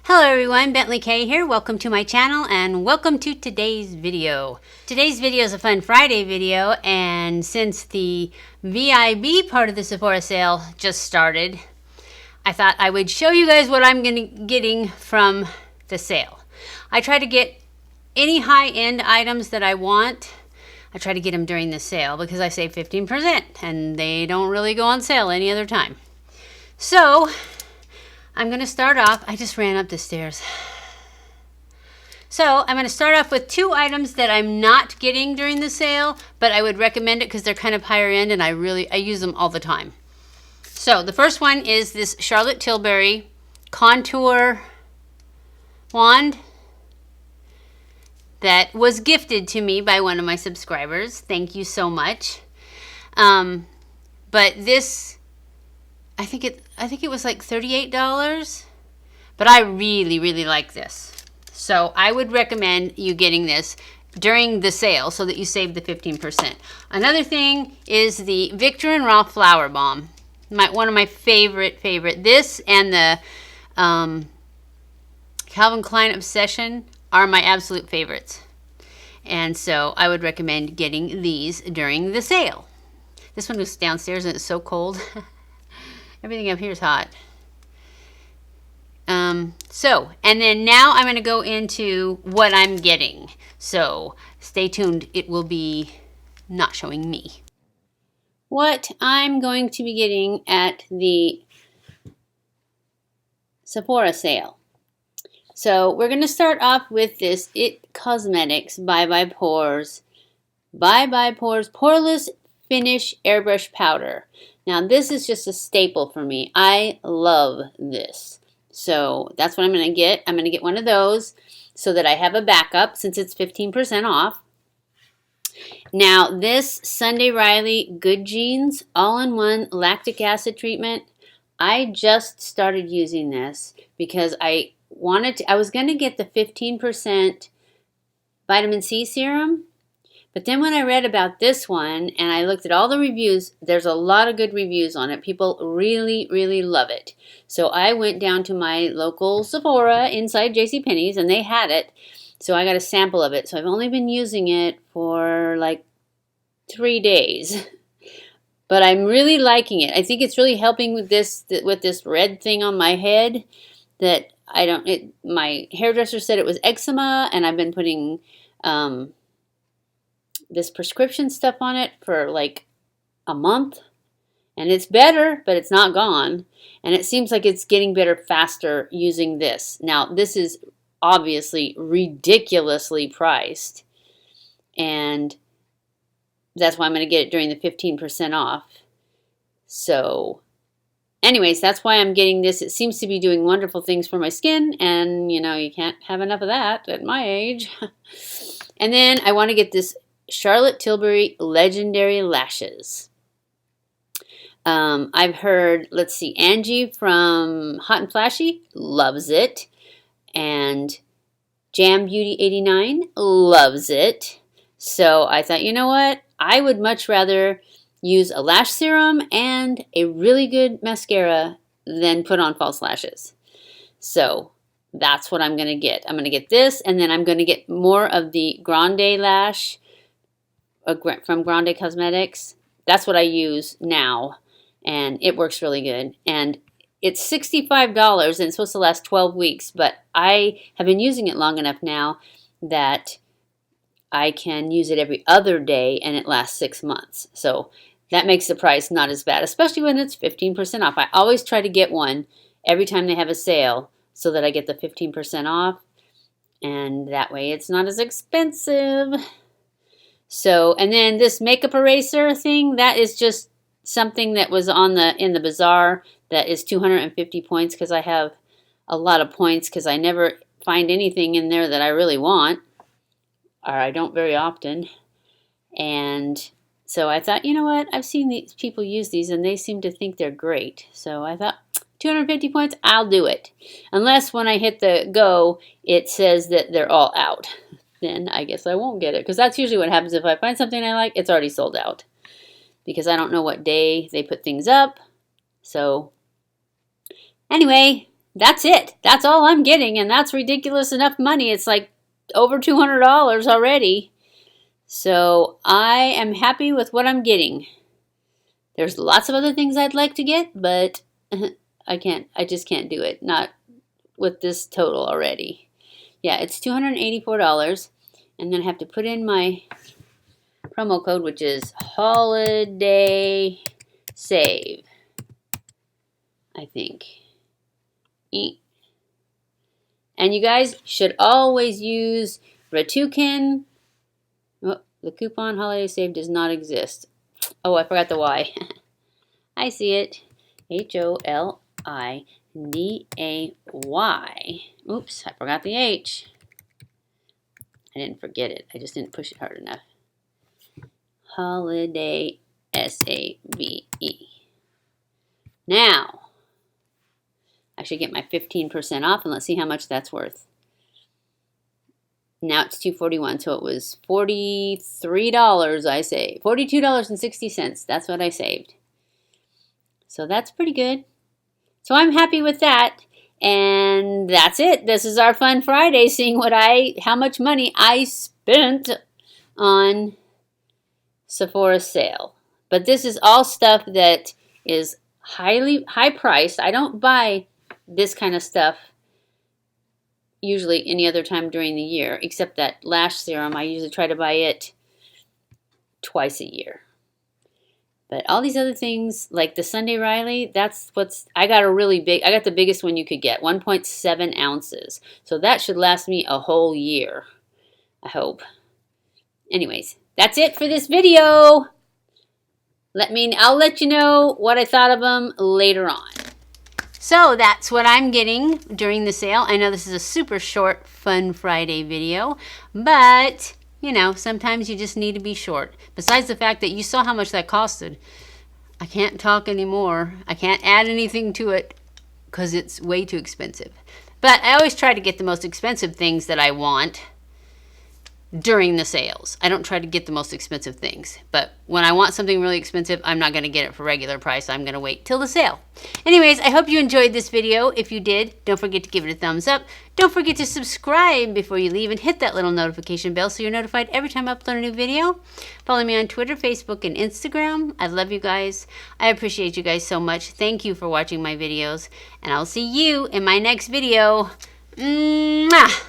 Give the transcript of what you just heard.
Hello everyone, BentlyK here. Welcome to my channel and welcome to today's video. Today's video is a Fun Friday video, and since the VIB part of the Sephora sale just started, I thought I would show you guys what I'm getting from the sale. I try to get any high-end items that I want. I try to get them during the sale because I save 15% and they don't really go on sale any other time. So I'm going to start off. I just ran up the stairs. So I'm going to start off with two items that I'm not getting during the sale, but I would recommend it because they're kind of higher end and I use them all the time. So the first one is this Charlotte Tilbury contour wand that was gifted to me by one of my subscribers. Thank you so much. But this, I think it was like $38, but I really like this. So I would recommend you getting this during the sale so that you save the 15%. Another thing is the Viktor&Rolf Flowerbomb. One of my favorite. This and the Calvin Klein Obsession are my absolute favorites. And so I would recommend getting these during the sale. This one was downstairs and it's so cold. Everything up here is hot. And then now I'm going to go into what I'm getting. So stay tuned. It will be not showing me. What I'm going to be getting at the Sephora sale. So we're going to start off with this IT Cosmetics Bye Pores Poreless Finish Airbrush Powder. Now this is just a staple for me. I love this. So that's what I'm going to get. I'm going to get one of those so that I have a backup since it's 15% off. Now this Sunday Riley Good Genes all-in-one lactic acid treatment. I just started using this because I was going to get the 15% vitamin C serum. But then when I read about this one and I looked at all the reviews, there's a lot of good reviews on it. People really love it. So I went down to my local Sephora inside JCPenney's and they had it. So I got a sample of it. So I've only been using it for like 3 days. But I'm really liking it. I think it's really helping with this red thing on my head that my hairdresser said it was eczema, and I've been putting this prescription stuff on it for like a month, and it's better, but it's not gone, and it seems like it's getting better faster using this. Now this is obviously ridiculously priced, and that's why I'm going to get it during the 15% off. So anyways, that's why I'm getting this. It seems to be doing wonderful things for my skin, and you know, you can't have enough of that at my age. And then I want to get this Charlotte Tilbury Legendary Lashes. I've heard, let's see, Angie from Hot and Flashy loves it, and Jam Beauty 89 loves it. So I thought, you know what? I would much rather use a lash serum and a really good mascara than put on false lashes. So that's what I'm going to get. I'm going to get this, and then I'm going to get more of the GrandeLASH from Grande Cosmetics. That's what I use now, and it works really good. And it's $65, and it's supposed to last 12 weeks, but I have been using it long enough now that I can use it every other day, and it lasts 6 months. So that makes the price not as bad, especially when it's 15% off. I always try to get one every time they have a sale so that I get the 15% off, and that way it's not as expensive. So, and then this makeup eraser thing, that is just something that was in the bazaar that is 250 points because I have a lot of points because I never find anything in there that I really want, or I don't very often. And so I thought, you know what, I've seen these people use these and they seem to think they're great. So I thought, 250 points, I'll do it. Unless when I hit the go, it says that they're all out. Then I guess I won't get it, because that's usually what happens. If I find something I like, it's already sold out, because I don't know what day they put things up. So anyway, that's it. That's all I'm getting, and that's ridiculous enough money. It's like over $200 already. So I am happy with what I'm getting. There's lots of other things I'd like to get, but I just can't do it. Not with this total already. Yeah, it's $284, and then I have to put in my promo code, which is Holiday Save, I think. And you guys should always use Rakuten. Oh, the coupon Holiday Save does not exist. Oh, I forgot the Y. I see it. HOLIDAY. Oops, I forgot the H. I didn't forget it. I just didn't push it hard enough. Holiday SAVE. Now, I should get my 15% off, and let's see how much that's worth. Now it's $241, so it was $43 I saved. $42.60, that's what I saved. So that's pretty good. So I'm happy with that. And that's it. This is our fun Friday, seeing how much money I spent on Sephora sale. But this is all stuff that is high priced. I don't buy this kind of stuff usually any other time during the year, except that lash serum. I usually try to buy it twice a year. But all these other things, like the Sunday Riley, I got the biggest one you could get, 1.7 ounces. So that should last me a whole year, I hope. Anyways, that's it for this video. I'll let you know what I thought of them later on. So that's what I'm getting during the sale. I know this is a super short Fun Friday video, but you know, sometimes you just need to be short. Besides the fact that you saw how much that costed, I can't talk anymore. I can't add anything to it because it's way too expensive. But I always try to get the most expensive things that I want during the sales. I don't try to get the most expensive things. But when I want something really expensive, I'm not going to get it for regular price. I'm going to wait till the sale. Anyways, I hope you enjoyed this video. If you did, don't forget to give it a thumbs up. Don't forget to subscribe before you leave and hit that little notification bell so you're notified every time I upload a new video. Follow me on Twitter, Facebook, and Instagram. I love you guys. I appreciate you guys so much. Thank you for watching my videos. And I'll see you in my next video. Mwah!